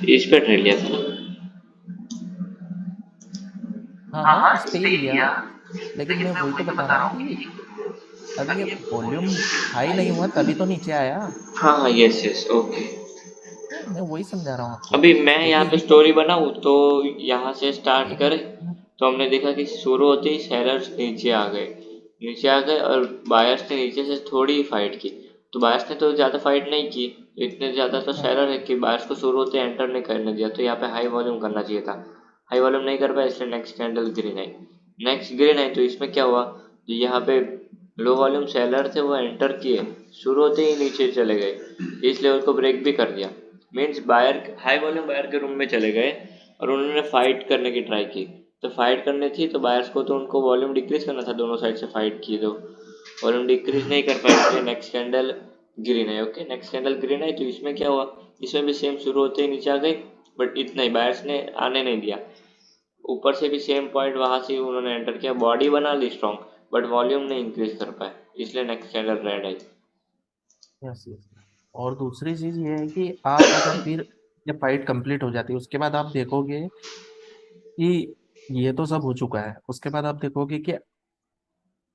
इस पे ट्रेड लिया था ना। हाँ हाँ हाँ, हाँ, इस पे इस ही पे ही लिया। लिया। लेकिन लेकिन मैं मैं वही वही तो तो बता बता रहा रहा हूँ हूँ कि कि अभी ये अभी वॉल्यूम हाई नहीं हुआ तभी तो नीचे आया। हाँ हाँ, यस यस, ओके। मैं वही समझा रहा हूँ आपको, अभी मैं यहाँ क्योंकि पे ये स्टोरी बनाऊँ तो यहाँ से स्टार्ट एक करें। तो हमने देखा कि शुरू होते ही सेलर्स नीचे आ गए। नीचे आ गए और बायर्स ने नीचे से थोड़ी फाइट की। तो बायर्स ने तो ज़्यादा फाइट नहीं की। इतने ज़्यादा तो हाँ, सेलर है कि बायर्स को शुरू होते एंटर नहीं करने दिया। तो यहाँ पे हाई वॉल्यूम करना चाहिए था। हाई वॉल्यूम नहीं कर पाया, इसलिए नेक्स्ट कैंडल ग्रीन आई। नेक्स्ट ग्रीन आई तो इसमें क्या हुआ, तो यहाँ पे लो वॉल्यूम सेलर थे वो एंटर किए। शुरू होते ही नीचे चले गए, इसलिए उसको ब्रेक भी कर दिया। Means buyer high volume buyer के रूम में चले गए और उन्होंने फाइट करने की ट्राई की। तो फाइट करनी थी तो बायर्स को तो उनको वॉल्यूम डिक्रीज करना था, दोनों साइड से फाइट की तो वॉल्यूम डिक्रीज नहीं कर पाए, इसलिए नेक्स्ट कैंडल ग्रीन है। ओके, नेक्स्ट कैंडल ग्रीन है तो इसमें क्या हुआ, इसमें भी सेम शुरू होते ही नीचे आ गई। बट इतना ही बायर्स ने आने नहीं दिया। ऊपर से भी सेम पॉइंट वहां से उन्होंने एंटर किया, बॉडी बना ली स्ट्रॉन्ग, बट वॉल्यूम नहीं इंक्रीज कर पाए, इसलिए नेक्स्ट कैंडल रेड आई। Yes yes. और दूसरी चीज ये है कि आप अगर फिर जब फाइट कंप्लीट हो जाती है उसके बाद आप देखोगे कि ये तो सब हो चुका है, उसके बाद आप देखोगे कि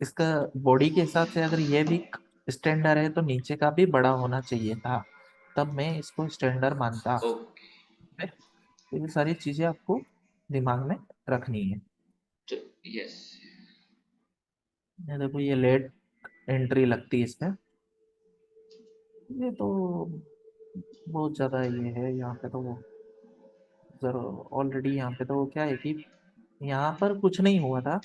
इसका बॉडी के हिसाब से अगर ये भी स्टैंडर्ड है तो नीचे का भी बड़ा होना चाहिए था, तब मैं इसको स्टैंडर्ड मानता। ओके। तो ये सारी चीजें आपको दिमाग में रखनी है। तो यस। ये देखो, ये लेट एंट्री लगती है इसमें, ये तो बहुत ज्यादा ये है यहाँ पे तो। जरूर ऑलरेडी यहाँ पे तो क्या है कि यहाँ पर कुछ नहीं हुआ था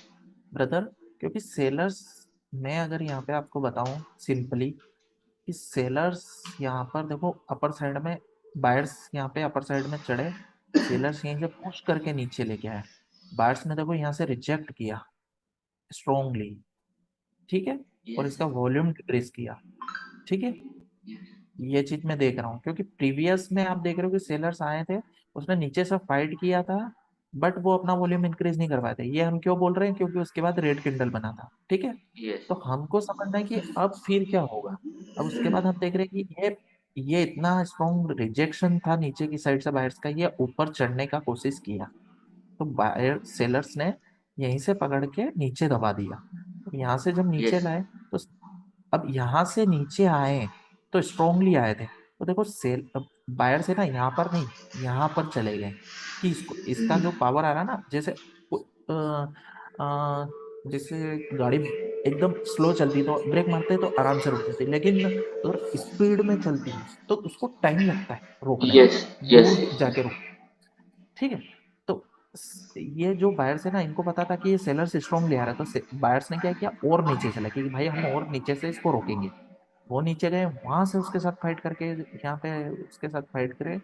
ब्रदर, क्योंकि सेलर्स, मैं अगर यहाँ पे आपको बताऊं सिंपली कि सेलर्स यहाँ पर देखो अपर साइड में, बायर्स यहाँ पे अपर साइड में चढ़े, सेलर्स यहीं से पुश करके नीचे लेके आए, बायर्स ने देखो यहाँ से रिजेक्ट किया स्ट्रोंगली, ठीक है, और यस। इसका वॉल्यूम डिक्रीज किया, ठीक है। ये चीज मैं देख रहा हूँ क्योंकि प्रीवियस में आप देख रहे हो कि सेलर्स आए थे, उसने नीचे से फाइट किया था, बट वो अपना वॉल्यूम इंक्रीज नहीं कर पाए थे। ये हम क्यों बोल रहे हैं, क्योंकि उसके बाद रेड किंडल बना था, ठीक है। यस। तो हमको समझना है कि अब फिर क्या होगा। अब उसके बाद हम देख रहे हैं कि ये इतना स्ट्रॉन्ग रिजेक्शन था नीचे की साइड से बायर्स का, ये ऊपर चढ़ने का कोशिश किया, तो बायर सेलर्स ने यहीं से पकड़ के नीचे दबा दिया। यहाँ से जब नीचे यस। लाए तो अब यहाँ से नीचे आए तो स्ट्रोंगली आए थे, तो देखो सेल बायर से ना यहाँ पर नहीं, यहाँ पर चले गए कि इसको, इसका जो पावर आ रहा ना, जैसे जैसे गाड़ी एकदम स्लो चलती तो ब्रेक मारते तो आराम से रुक जाती, लेकिन अगर स्पीड में चलती है तो उसको टाइम लगता है रोकने में, यस। यस। दूर जाके रुक, ठीक है। तो ये जो बायर्स है ना, इनको पता था कि ये सेलर्स स्ट्रॉन्ग ले आ रहा है, तो बायर्स ने क्या किया, और नीचे चला कि भाई हम और नीचे से इसको रोकेंगे। वो नीचे गए, वहां से उसके साथ फाइट करके यहाँ पे उसके साथ फाइट करे,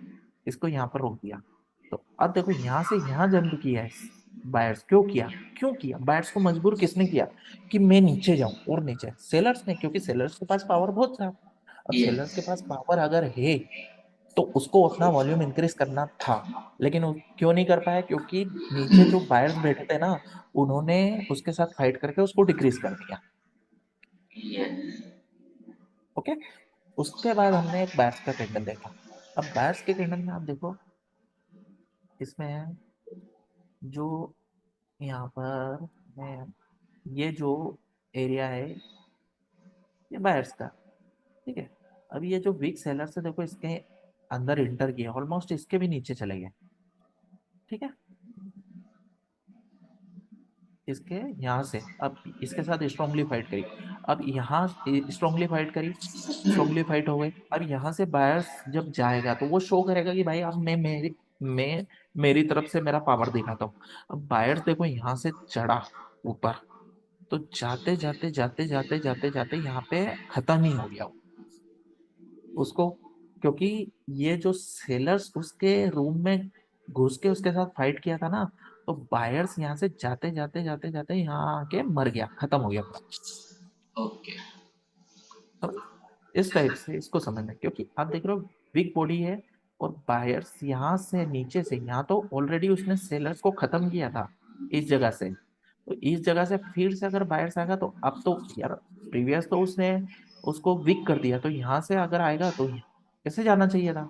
इसको यहाँ पर रोक दिया। तो अब देखो यहाँ से यहाँ जंप किया है बायर्स, क्यों किया, क्यों किया, बायर्स को मजबूर किसने किया कि मैं नीचे जाऊं, और नीचे सेलर्स ने, क्योंकि सेलर्स के पास पावर बहुत था। अब सेलर्स के यस। पास पावर अगर है तो उसको अपना वॉल्यूम इंक्रीज करना था, लेकिन वो क्यों नहीं कर पाया, क्योंकि नीचे जो बायर्स बैठे थे ना, उन्होंने उसके साथ फाइट करके उसको डिक्रीज कर दिया। यस। ओके। उसके बाद हमने एक बायर्स का कैंडल देखा। अब बायर्स के कैंडल में आप देखो, इसमें जो यहाँ पर मैं, ये जो एरिया है ये बायर्स का, ठीक है। अब ये जो वीक सेलर से देखो इसके अंदर इंटर किया, ऑलमोस्ट इसके भी नीचे चले गए, ठीक है। इसके यहाँ से अब इसके साथ स्ट्रांगली फाइट करी, अब यहाँ स्ट्रांगली फाइट करी, स्ट्रांगली फाइट हो गई। अब यहाँ से बायर्स जब जाएगा तो वो शो करेगा कि भाई अब मैं मेरी तरफ से मेरा पावर दिखाता हूँ। अब बायर्स देखो यहाँ से चढ़ा ऊपर, तो जाते जाते जाते जाते जाते जाते यहाँ पे खत्म ही हो गया वो। उसको, क्योंकि ये जो सेलर्स उसके रूम में घुस के उसके साथ फाइट किया था ना, तो बायर्स यहाँ से जाते जाते जाते जाते यहाँ आके मर गया, खत्म हो गया पूरा। ओके। तो इस टाइप से इसको समझना है, क्योंकि आप देख रहे हो बिग बॉडी है, और बायर्स यहाँ से नीचे से, यहाँ तो ऑलरेडी उसने सेलर्स को खत्म किया था इस जगह से, तो इस जगह से फिर से अगर बायर्स आएगा तो अब तो यार, प्रीवियस तो उसने उसको वीक कर दिया, तो यहाँ से अगर आएगा तो ऐसे जाना चाहिए था।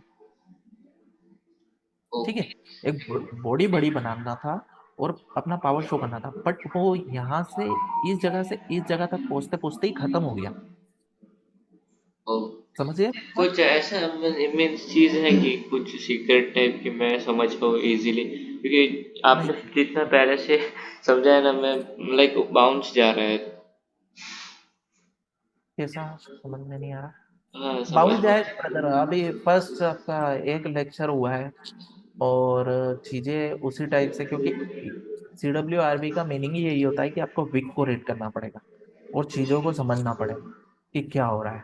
ठीक है, ओके। एक बॉडी बड़ी बनाना था और अपना पावर शो करना था, बट वो यहाँ से इस जगह तक पहुंचते पहुंचते ही खत्म हो गया। ओ, समझिए बात। कुछ ऐसा मीन्स चीज है कि कुछ सीक्रेट टाइप की मैं समझ पाऊँ इजीली, क्योंकि नहीं, आपने जितना पहले से समझाया ना, मैं लाइक बाउंस जा रहा है। कैसा समझ में नहीं आ रहा। हाँ, समझ बाउंस जाएगा ब्रदर, अभी फर्स्ट आपका एक लेक्चर हुआ है और चीजें उसी टाइप से, क्योंकि CWRB का मीनिंग ही यही होता है कि आपको विक को रेट करना पड़ेगा और चीजों को समझना पड़ेगा कि क्या हो रहा है।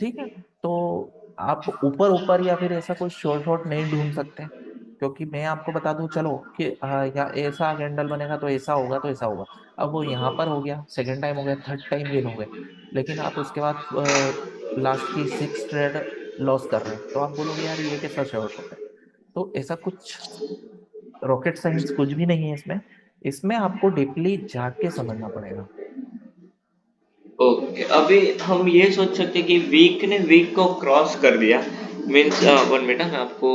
ठीक है, तो आप ऊपर ऊपर या फिर ऐसा कोई शॉर्ट शॉर्ट नहीं ढूंढ सकते, क्योंकि मैं आपको बता दूं चलो कि या ऐसा कैंडल बनेगा तो ऐसा होगा तो ऐसा होगा। अब वो यहाँ पर हो गया, सेकंड टाइम हो गया, थर्ड टाइम गेन हो गए, लेकिन आप उसके बाद लास्ट की 6 ट्रेड लॉस कर रहे हैं, तो आप बोलोगे यार ये कैसा शॉर्ट हो गया। तो ऐसा कुछ रॉकेट साइंस कुछ भी नहीं है इसमें। इसमें आपको डीपली जाके समझना पड़ेगा। ओके, अभी हम ये सोच सकते कि वीक ने वीक को क्रॉस कर दिया, मीन्स 1 मिनट, मैं आपको,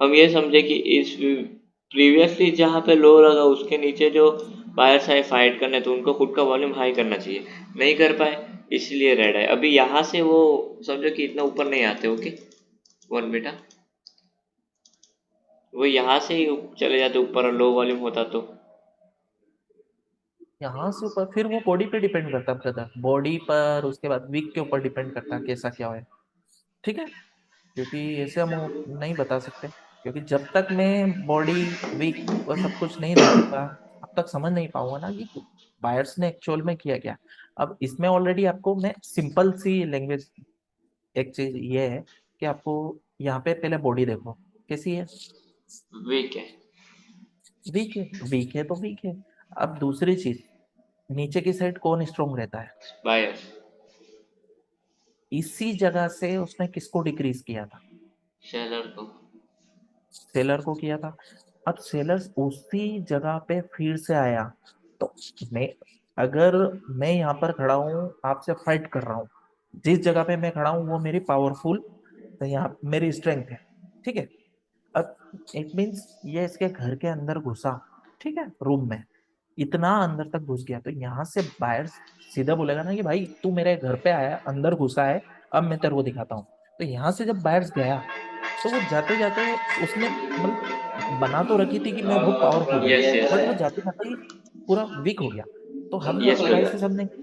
हम ये समझे कि इस प्रीवियसली जहाँ पे लो लगा उसके नीचे जो बायर्स आए फाइट करने, तो उनको खुद का वॉल्यूम हाई करना चाहिए, नहीं कर पाए, इसलिए रेड है। अभी यहाँ से वो समझो कि इतना ऊपर नहीं आते। ओके, वन बेटा, वो यहाँ से ही चले जाते ऊपर, लो वॉल्यूम होता तो। यहाँ से ऊपर फिर वो बॉडी पे डिपेंड करता है ब्रदर, बॉडी पर, उसके बाद वीक के ऊपर डिपेंड करता है कैसा क्या है। ठीक है, क्योंकि ऐसे हम नहीं बता सकते, क्योंकि जब तक मैं बॉडी वीक और सब कुछ नहीं देखूंगा अब तक समझ नहीं पाऊंगा ना कि बायर्स ने एक्चुअल में किया क्या। अब इसमें ऑलरेडी आपको मैं सिंपल सी लैंग्वेज, एक चीज ये है कि आपको यहाँ पे पहले बॉडी देखो कैसी है। वीक है। वीक है, वीक है तो वीक है। अब दूसरी चीज, नीचे की साइड कौन स्ट्रोंग रहता है। बायर। इसी जगह से उसने किसको डिक्रीज किया था। सेलर को। सेलर को किया था। अब सेलर्स उसी जगह पे फिर से आया, तो मैं, अगर मैं यहाँ पर खड़ा हूँ आपसे फाइट कर रहा हूँ, जिस जगह पे मैं खड़ा हूँ वो मेरी पावरफुल, तो यहाँ मेरी स्ट्रेंथ है। ठीक है, अब इट मीन्स ये इसके घर के अंदर घुसा, ठीक है, रूम में इतना अंदर तक घुस गया, तो यहाँ से बाहर सीधा बोलेगा ना कि भाई तू मेरे घर पे आया, अंदर घुसा है, अब मैं तेरे को दिखाता हूँ। तो यहाँ से जब बाहर गया, तो वो जाते जाते उसने मतलब बना तो रखी थी कि मैं बहुत पावरफुल हूँ, यस यस। बट वो जाते जाते ही पूरा वीक हो गया। तो हम यस क्या ब्रदर। से समझेंगे,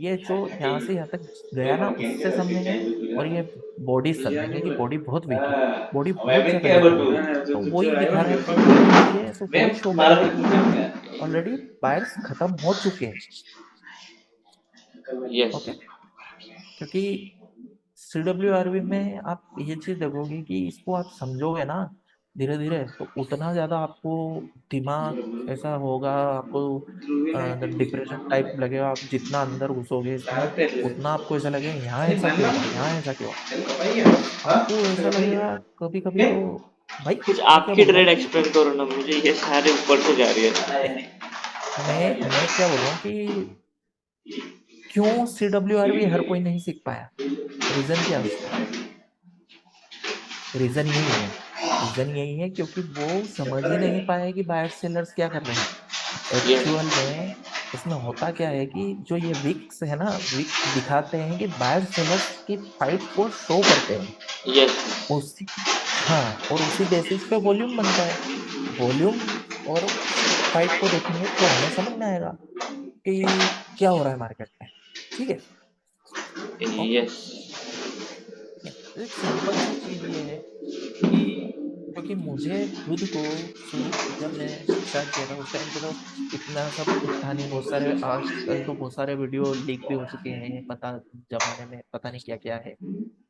ये जो यहाँ से यहाँ तक गया ना उससे समझेंगे, और ये बॉडी समझेंगे कि बॉडी बहुत वीक है, बॉडी बहुत ज्यादा वीक हो गई। तो वही दिखा रहा है कि बॉडी वीक है, तो वही शो कर रहा है कि यहाँ पे ऑलरेडी बायर्स खत्म हो चुके हैं। यस। ओके, क्योंकि CWRB में आप ये चीज देखोगे कि इसको आप समझोगे ना धीरे धीरे, तो उतना ज्यादा आपको दिमाग ऐसा होगा, आपको डिप्रेशन टाइप लगेगा। आप जितना अंदर घुसोगे इसमें उतना आपको ऐसा लगेगा यहाँ ऐसा क्यों हुआ, यहाँ ऐसा क्यों हुआ। मतलब आपको ऐसा लगेगा कभी कभी तो, भाई कुछ मैं क्या आपकी बोल रहा ट्रेड हूँ कि एक्सप्लेन करो ना मुझे, ये सारे ऊपर से जा रही है। मैं क्या बोल रहा हूँ कि क्यों CWRB हर कोई नहीं सीख पाया। रीजन क्या है उसका, रीजन यही है, रीजन यही है क्योंकि वो समझ ही नहीं पाए कि बायर सेलर्स क्या कर रहे हैं। यस एक्चुअल में इसमें होता क्या है कि जो ये विक्स है ना, विक्स दिखाते हैं कि बायर सेलर्स की फाइट को शो करते हैं यस। उसी, हाँ, और उसी बेसिस पे वॉल्यूम बनता है। वॉल्यूम और फाइट को देखेंगे तो हमें समझ में आएगा कि क्या हो रहा है मार्केट में। ठीक है, ओके, यस। एक सिंपल सी चीज ये है कि, क्योंकि मुझे खुद को शुरू जब मैंने स्टार्ट किया था उस टाइम पे तो इतना सब कुछ था नहीं, बहुत सारे आजकल तो बहुत सारे वीडियो लीक भी हो चुके हैं, पता जमाने में पता नहीं क्या क्या है,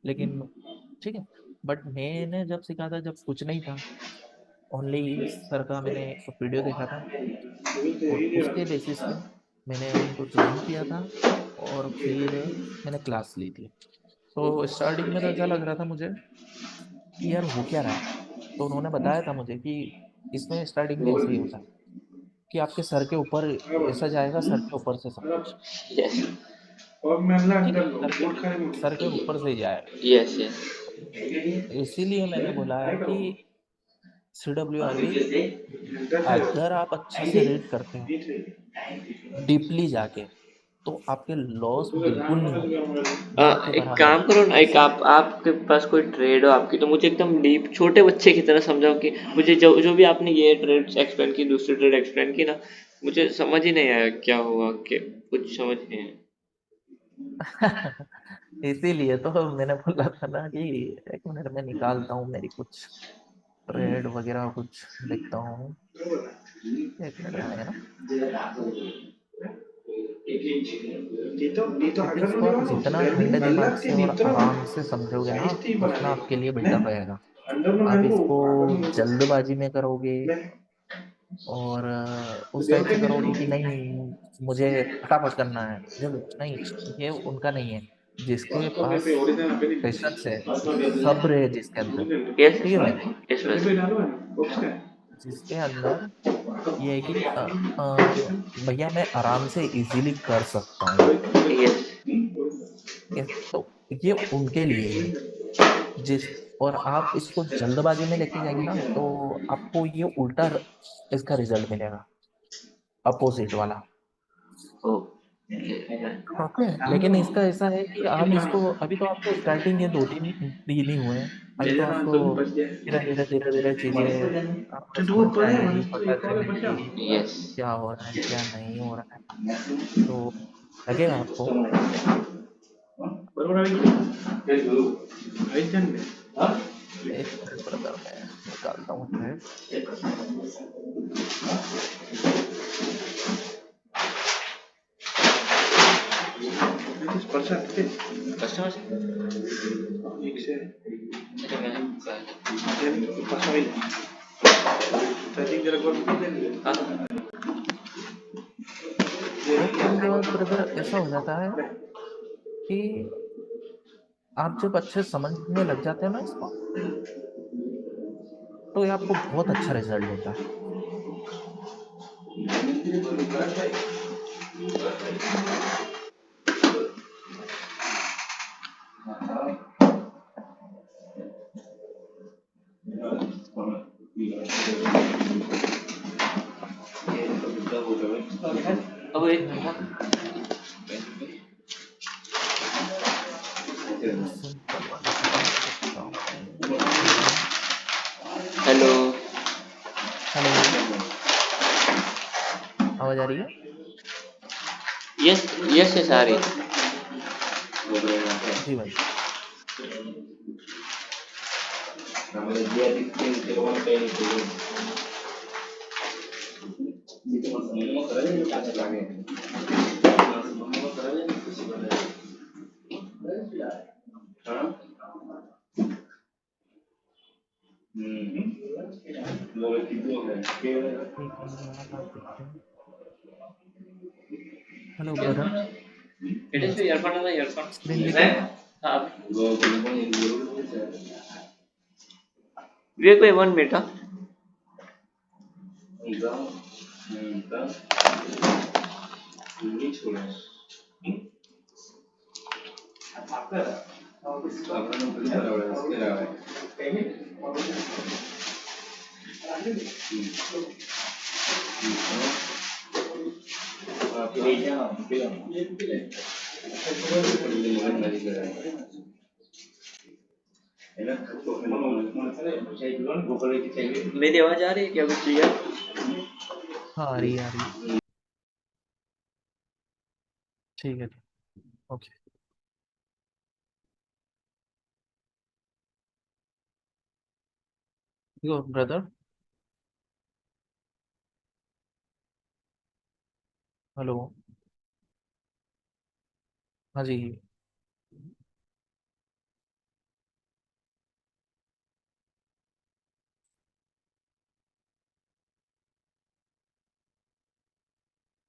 लेकिन ठीक है। बट मैंने जब सीखा था जब कुछ नहीं था, ओनली सर का मैंने वीडियो देखा था और उसके बेसिस पे मैंने उनको ज्वाइन किया था और फिर मैंने क्लास ली थी। तो स्टार्टिंग में तो ऐसा लग रहा था मुझे कि यार हो क्या रहा है। तो उन्होंने बताया था मुझे कि इसमें स्टार्टिंग में ऐसे ही होता है कि आपके सर के ऊपर ऐसा जाएगा, सर के ऊपर से सब कुछ। यस। ठीक है, सर के ऊपर से ही जाएगा। Yes yes. इसीलिए मैंने बोला है कि CWRV अगर आप अच्छे से रीड करते हो डीपली जाके, तो आपके लॉस बिल्कुल नहीं होंगे, ना के एक बराबर काम होंगे। करो ना, एक ऐसे आपके पास कोई ट्रेड हो आपकी, तो मुझे एकदम डीप छोटे बच्चे की तरह समझाओ कि मुझे जो जो भी आपने ये ट्रेड एक्सप्लेन की, दूसरी ट्रेड एक्सप्लेन की ना, मुझे समझ ही नहीं आया क्या हुआ, कि कुछ समझ नहीं आया। इसीलिए तो मैंने बोला था ना कि 1 मिनट में निकालता हूँ मेरी कुछ ट्रेड वगैरह कुछ देखता हूँ। 1 मिनट में आएगा ना, क्योंकि इसको आप जितना ठंडे दिमाग से और आराम से समझोगे ना, उतना आपके लिए बेटर रहेगा। आप इसको जल्दबाजी में करोगे और उस टाइप से करोगे कि नहीं मुझे फटाफट करना है, जब नहीं, ये उनका नहीं है। जिसके पास पेशेंस है, सब्र है जिसके अंदर, यस ठीक है भाई, यस बस। जिसके अंदर ये है कि भैया मैं आराम से इजीली कर सकता हूँ, यस। तो ये उनके लिए ही है। जिस और आप इसको जल्दबाजी में लेके जाएंगे ना, तो आपको ये उल्टा इसका रिजल्ट मिलेगा, अपोजिट वाला। ओ। ओके, लेकिन इसका ऐसा है कि आप इसको अभी तो आपको स्टार्टिंग के 2-3 दिन ही हुए हैं। अभी तो आपको धीरे धीरे चीजें आपको समझ में आएगी, पता चलेगी यस। क्या हो रहा है क्या नहीं हो रहा है, तो लगेगा आपको। एक मिनट ब्रदर, मैं निकालता हूँ ट्रेड। कस्टमर से हाँ। एक टाइम के बाद ब्रदर ऐसा हो जाता है कि आप जब अच्छे समझने लग जाते हो ना इसको, तो ये आपको बहुत अच्छा रिजल्ट देता है। अब एक एक मिनट में सिंपल वाला ट्रेड देखता हूँ। हेलो। हेलो, आवाज आ रही है? यस यस यस आ रही। जी भाई। एक मिनट में आप देखते हैं। हेलो ब्रदर, এটা হচ্ছে ইয়ারফোন না ইয়ারফोन। स्क्रीन दिख रहा হ্যাঁ। है? हाँ। विवेक भाई 1 मिनट हाँ। मेरी आवाज आ रही है क्या कुछ क्लियर? हाँ, आ रही है, आ रही है। ठीक है, ओके। यो ब्रदर, हेलो। हाँ जी।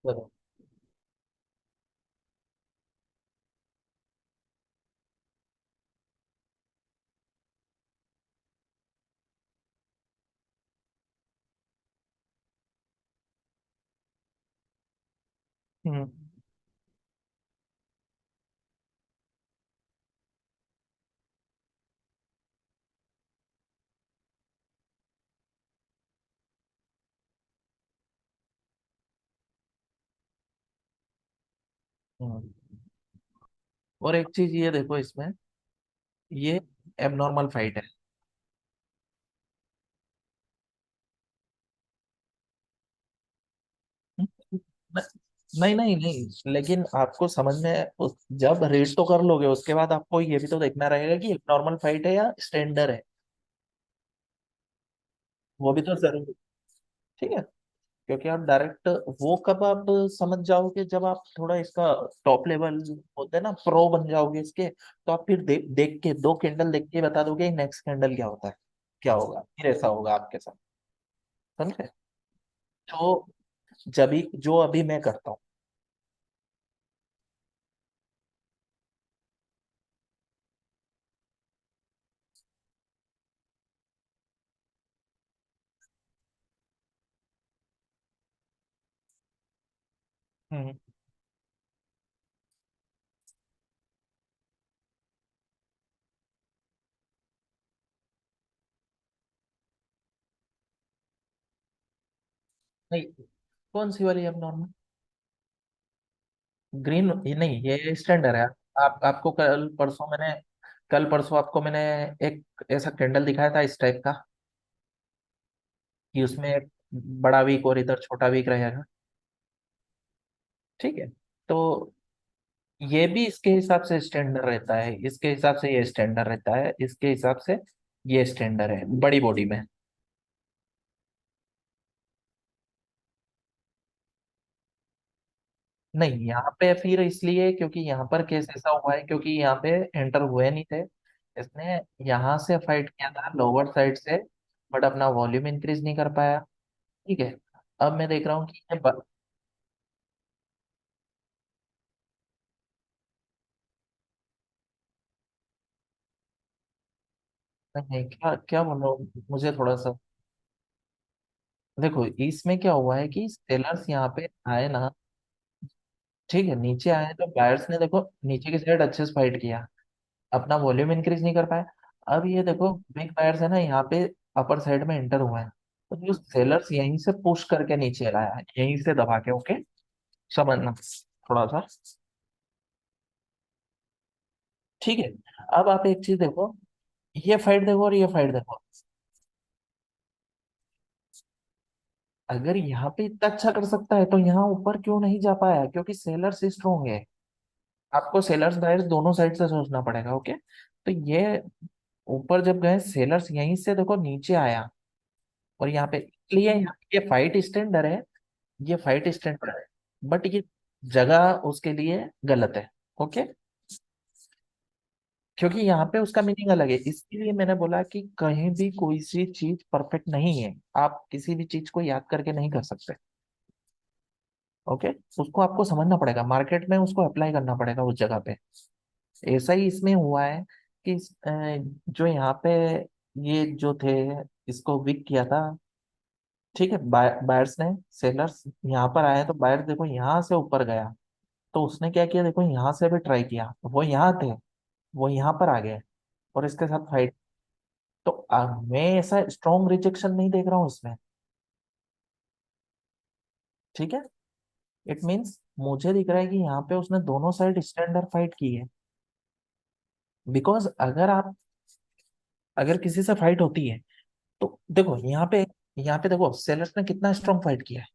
ब्रदर। हम्म। हम्म। और एक चीज ये देखो इसमें, ये एबनॉर्मल फाइट है। न- नहीं नहीं नहीं, लेकिन आपको समझ में जब रीड तो कर लोगे उसके बाद आपको ये भी तो देखना रहेगा कि नॉर्मल फाइट है या स्टैंडर्ड है। वो भी तो जरूरी। ठीक है। क्योंकि आप डायरेक्ट वो कब आप समझ जाओगे जब आप थोड़ा इसका टॉप लेवल होते हैं ना, प्रो बन जाओगे इसके, तो आप फिर देख के दो कैंडल देख के बता दोगे नेक्स्ट कैंडल क्या होता है, क्या होगा, फिर ऐसा होगा आपके साथ। समझे? तो जो अभी मैं करता हूँ। हम्म। नहीं, कौन सी वाली अब नॉर्मल? ग्रीन ये नहीं, ये स्टैंडर्ड है। आप आपको कल परसों आपको मैंने एक ऐसा कैंडल दिखाया था इस टाइप का, कि उसमें एक बड़ा वीक और इधर छोटा वीक रहेगा। ठीक है। तो ये भी इसके हिसाब से स्टैंडर्ड रहता है, इसके हिसाब से ये स्टैंडर्ड रहता है, इसके हिसाब से ये स्टैंडर्ड है बड़ी बॉडी में। नहीं, यहाँ पे फिर इसलिए क्योंकि यहाँ पर केस ऐसा हुआ है, क्योंकि यहाँ पे एंटर हुए नहीं थे। इसने यहाँ से फाइट किया था लोअर साइड से, बट अपना वॉल्यूम इंक्रीज नहीं कर पाया। ठीक है। अब मैं देख रहा हूँ कि नहीं, क्या क्या बोल रहा हूँ, मुझे थोड़ा सा देखो इसमें क्या हुआ है कि सेलर्स यहाँ पे आए ना। ठीक है, नीचे आए तो बायर्स ने देखो नीचे की साइड अच्छे से फाइट किया, अपना वॉल्यूम इंक्रीज नहीं कर पाए। अब ये देखो बिग बायर्स है ना यहाँ पे अपर साइड में एंटर हुए हैं, तो जो सेलर्स यहीं से पुश करके नीचे लाया है, यहीं से दबा के। ओके, समझना थोड़ा सा। ठीक है। अब आप एक चीज देखो, ये फाइट देखो और ये फाइट देखो। अगर यहाँ पे इतना अच्छा कर सकता है तो यहाँ ऊपर क्यों नहीं जा पाया? क्योंकि सेलर्स स्ट्रोंग है। आपको सेलर्स बायर्स दोनों साइड से सोचना पड़ेगा। ओके, तो ये ऊपर जब गए सेलर्स यहीं से देखो नीचे आया, और यहाँ पे इसलिए ये फाइट स्टैंडर्ड है, ये फाइट स्टैंडर्ड है, बट ये जगह उसके लिए गलत है। ओके, क्योंकि यहाँ पे उसका मीनिंग अलग है, इसलिए मैंने बोला कि कहीं भी कोई सी चीज परफेक्ट नहीं है, आप किसी भी चीज को याद करके नहीं कर सकते। ओके, उसको आपको समझना पड़ेगा, मार्केट में उसको अप्लाई करना पड़ेगा उस जगह पे। ऐसा ही इसमें हुआ है कि जो यहाँ पे ये जो थे, इसको विक किया था। ठीक है, बायर्स ने, सेलर्स यहाँ पर आए तो बायर्स देखो यहाँ से ऊपर गया, तो उसने क्या किया देखो यहाँ से भी ट्राई किया, वो यहाँ थे, वो यहाँ पर आ गए और इसके साथ फाइट। तो मैं ऐसा स्ट्रॉन्ग रिजेक्शन नहीं देख रहा हूँ इसमें। ठीक है, इट मीन्स मुझे दिख रहा है कि यहाँ पे उसने दोनों साइड स्टैंडर्ड फाइट की है। बिकॉज अगर किसी से फाइट होती है तो देखो यहाँ पे देखो सेलर्स ने कितना स्ट्रॉन्ग फाइट किया है।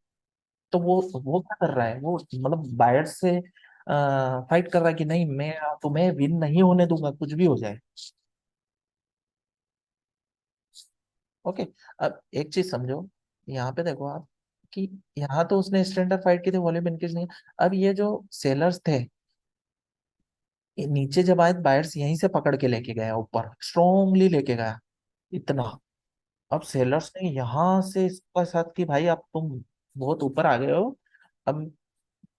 तो वो क्या कर रहा है, वो मतलब बायर से फाइट कर रहा है कि नहीं, मैं तुम्हें विन नहीं होने दूंगा कुछ भी हो जाए। ओके। अब एक चीज समझो, यहाँ पे देखो आप कि यहाँ तो उसने स्टैंडर्ड फाइट की थी, वॉल्यूम इंक्रीज नहीं। अब ये जो सेलर्स थे, ये नीचे जब आए बायर्स यहीं से पकड़ के लेके गया ऊपर, स्ट्रोंगली लेके गया इतना। अब सेलर्स ने यहाँ से इसका साथ कि भाई अब तुम बहुत ऊपर आ गए हो। अब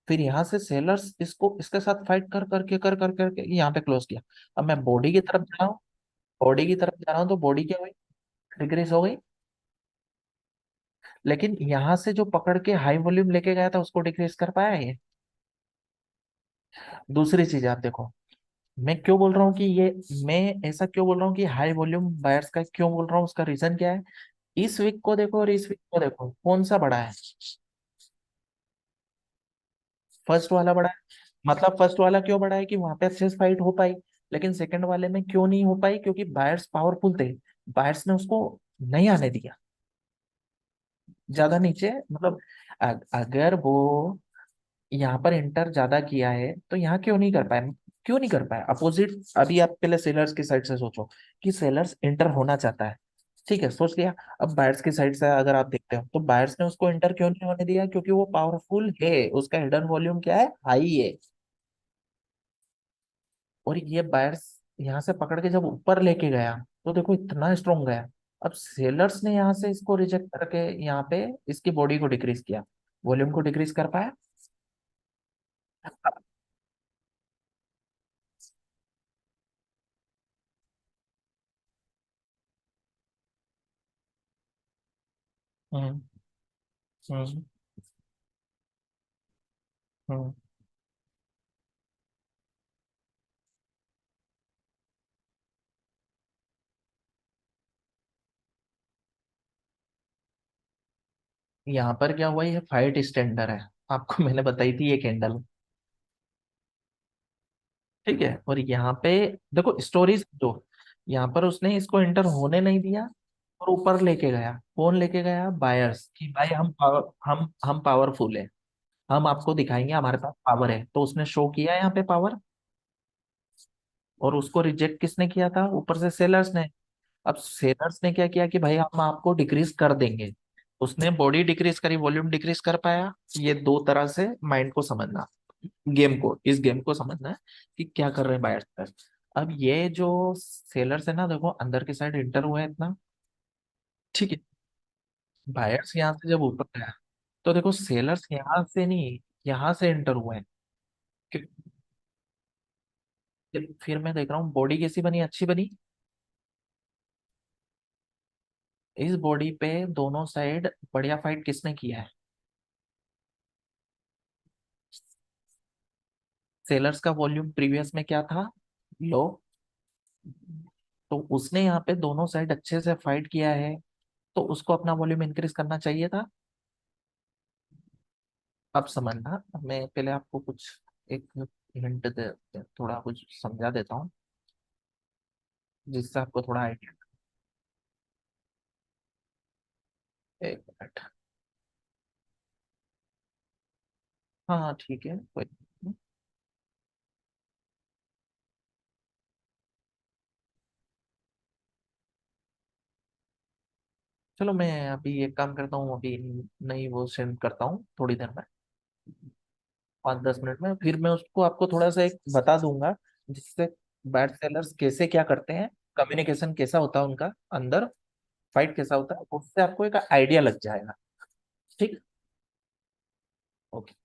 फिर यहाँ से सेलर्स इसको इसके साथ फाइट कर करके यहाँ पे क्लोज किया। अब मैं बॉडी की तरफ जा रहा हूँ, बॉडी की तरफ जा रहा हूँ, तो बॉडी क्या हुई, डिक्रीज हो गई। लेकिन यहाँ से जो पकड़ के हाई वॉल्यूम लेके गया था उसको डिक्रीज कर पाया ये। दूसरी चीज आप देखो, मैं क्यों बोल रहा हूँ कि ये, मैं ऐसा क्यों बोल रहा हूँ कि हाई वॉल्यूम बायर्स का क्यों बोल रहा हूँ, उसका रीजन क्या है। इस वीक को देखो और इस वीक को देखो, कौन सा बड़ा है? फर्स्ट वाला बड़ा है। मतलब फर्स्ट वाला क्यों बढ़ा है कि वहां पे अच्छे से फाइट हो पाई, लेकिन सेकंड वाले में क्यों नहीं हो पाई, क्योंकि बायर्स पावरफुल थे, बायर्स ने उसको नहीं आने दिया ज्यादा नीचे। मतलब अगर वो यहाँ पर इंटर ज्यादा किया है तो यहाँ क्यों नहीं कर पाए, क्यों नहीं कर पाए अपोजिट। अभी आप पहले सेलर्स की साइड से सोचो कि सेलर्स इंटर होना चाहता है, ठीक है, सोच लिया। अब बायर्स की साइड से अगर आप देखते हो तो बायर्स ने उसको इंटर क्यों नहीं होने दिया, क्योंकि वो पावरफुल है, उसका हिडन वॉल्यूम क्या है, हाई है। और ये बायर्स यहाँ से पकड़ के जब ऊपर लेके गया तो देखो इतना स्ट्रॉन्ग गया। अब सेलर्स ने यहाँ से इसको रिजेक्ट करके यहाँ पे इसकी बॉडी को डिक्रीज किया, वॉल्यूम को डिक्रीज कर पाया। हम्म। हम्म। हम्म। यहाँ पर क्या हुआ, ये फाइट स्टैंडर्ड है, आपको मैंने बताई थी ये कैंडल, ठीक है। और यहाँ पे देखो स्टोरीज जो, यहाँ पर उसने इसको एंटर होने नहीं दिया और ऊपर लेके गया, कौन लेके गया, बायर्स, कि भाई हम पावरफुल है, हम आपको दिखाएंगे हमारे पास पावर है, तो उसने शो किया यहाँ पे पावर। और उसको रिजेक्ट किसने किया था, ऊपर से सेलर्स ने। अब सेलर्स ने क्या किया कि भाई हम आपको डिक्रीज कर देंगे, उसने बॉडी डिक्रीज करी, वॉल्यूम डिक्रीज कर पाया। ये दो तरह से माइंड को समझना, गेम को, इस गेम को समझना है कि क्या कर रहे हैं बायर्स। अब ये जो सेलर्स है ना, देखो अंदर की साइड इंटर हुआ है इतना, ठीक है। बायर्स यहाँ से जब ऊपर गया तो देखो सेलर्स यहाँ से नहीं, यहाँ से एंटर हुए हैं। फिर मैं देख रहा हूँ बॉडी कैसी बनी, अच्छी बनी। इस बॉडी पे दोनों साइड बढ़िया फाइट किसने किया है, सेलर्स का वॉल्यूम प्रीवियस में क्या था, लो। तो उसने यहाँ पे दोनों साइड अच्छे से फाइट किया है, तो उसको अपना वॉल्यूम इंक्रीज करना चाहिए था। अब समझना, मैं पहले आपको कुछ एक हिंट थोड़ा कुछ समझा देता हूँ जिससे आपको थोड़ा आइडिया। एक मिनट। हाँ हाँ ठीक है, कोई नहीं। चलो मैं अभी एक काम करता हूँ, अभी नई वो सेंड करता हूँ थोड़ी देर में, 5-10 मिनट में, फिर मैं उसको आपको थोड़ा सा एक बता दूंगा जिससे बैट सेलर्स कैसे क्या करते हैं, कम्युनिकेशन कैसा होता है उनका अंदर, फाइट कैसा होता है, उससे आपको एक आइडिया लग जाएगा, ठीक। ओके।